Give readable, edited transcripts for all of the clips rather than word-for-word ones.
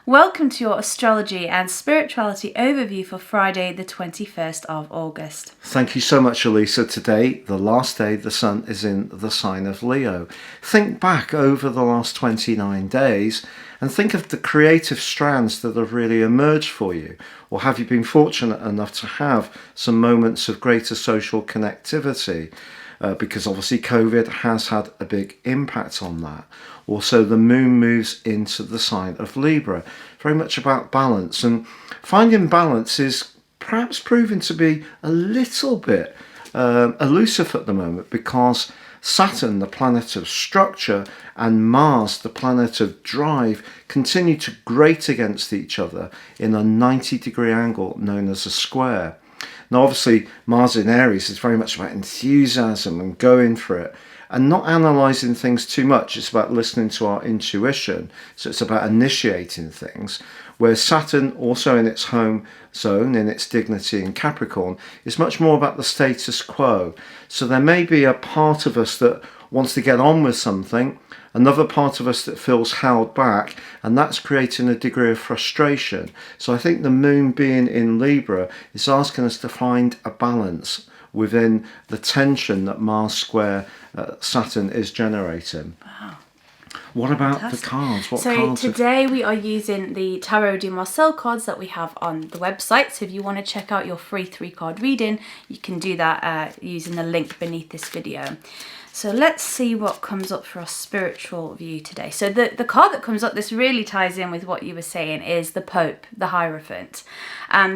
Welcome to your astrology and spirituality overview for Friday, the 21st of August. Thank you so much, Elisa. Today, the last day the sun is in the sign of Leo. Think back over the last 29 days and think of the creative strands that have really emerged for you. Or have you been fortunate enough to have some moments of greater social connectivity? Because obviously COVID has had a big impact on that. Also, the moon moves into the sign of Libra, very much about balance. And finding balance is perhaps proving to be a little bit elusive at the moment, because Saturn, the planet of structure, and Mars, the planet of drive, continue to grate against each other in a 90-degree angle known as a square. Now, obviously, Mars in Aries is very much about enthusiasm and going for it and not analysing things too much. It's about listening to our intuition. So it's about initiating things. Whereas Saturn, also in its home zone, in its dignity in Capricorn, is much more about the status quo. So there may be a part of us that wants to get on with something, another part of us that feels held back, and that's creating a degree of frustration. So I think the moon being in Libra is asking us to find a balance within the tension that Mars square Saturn is generating. Wow. What about Fantastic. the cards? What so cards today we are using the Tarot du Marcel cards that we have on the website. So if you want to check out your free 3-card reading, you can do that using the link beneath this video. So let's see what comes up for our spiritual view today. So the card that comes up, this really ties in with what you were saying, is the Pope, the Hierophant.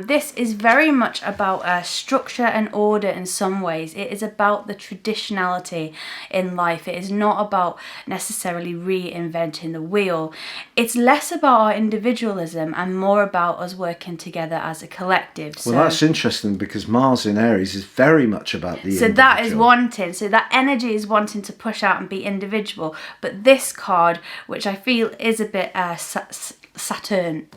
This is very much about structure and order in some ways. It is about the traditionality in life. It is not about necessarily reinventing the wheel. It's less about our individualism and more about us working together as a collective. Well, that's interesting, because Mars in Aries is very much about the individual. That is wanting. So that energy is wanting to push out and be individual. But this card, which I feel is a bit Saturnian,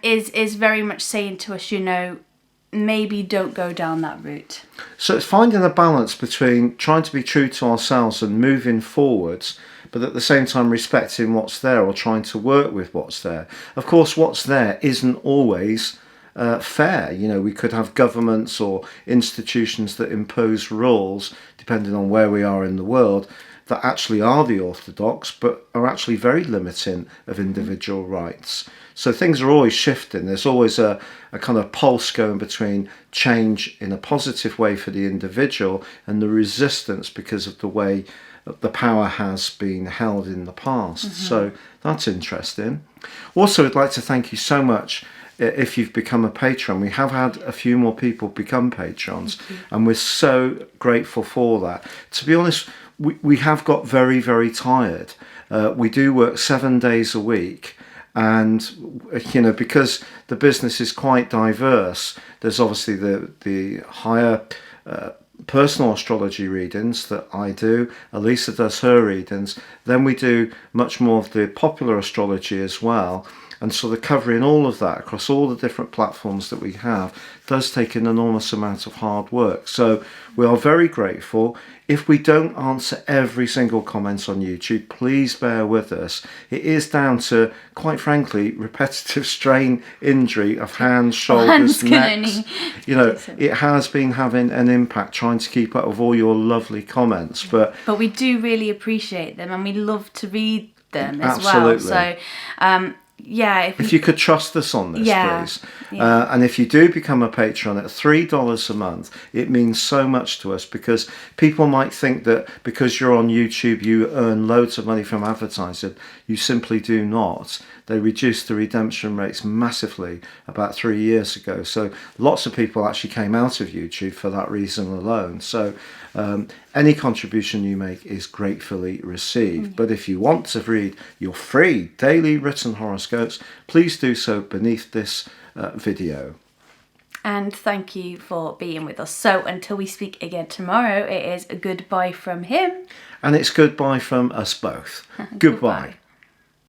is very much saying to us, maybe don't go down that route. So it's finding a balance between trying to be true to ourselves and moving forwards, but at the same time respecting what's there or trying to work with what's there. Of course, what's there isn't always fair. We could have governments or institutions that impose rules, depending on where we are in the world, that actually are the orthodox, but are actually very limiting of individual rights. So things are always shifting. There's always a kind of pulse going between change in a positive way for the individual and the resistance because of the way the power has been held in the past. So that's interesting. Also, I'd like to thank you so much if you've become a patron. We have had a few more people become patrons, and we're so grateful for that. To be honest, we have got very, very tired. We do work 7 days a week, and because the business is quite diverse, there's obviously the higher personal astrology readings that I do. Elisa does her readings. Then we do much more of the popular astrology as well. And so the covering all of that across all the different platforms that we have does take an enormous amount of hard work. So we are very grateful. If we don't answer every single comment on YouTube, please bear with us. It is down to, quite frankly, repetitive strain injury of hands, shoulders, necks. It has been having an impact trying to keep up with all your lovely comments. But we do really appreciate them, and we love to read them as absolutely. well. So if you could trust us on this, please. And if you do become a patron at $3 a month, it means so much to us, because people might think that because you're on YouTube you earn loads of money from advertising. You simply do not. They reduced the redemption rates massively about 3 years ago. So lots of people actually came out of YouTube for that reason alone. So any contribution you make is gratefully received. But if you want to read your free daily written horoscopes, please do so beneath this video. And thank you for being with us. So until we speak again tomorrow, it is a goodbye from him. And it's goodbye from us both. Goodbye.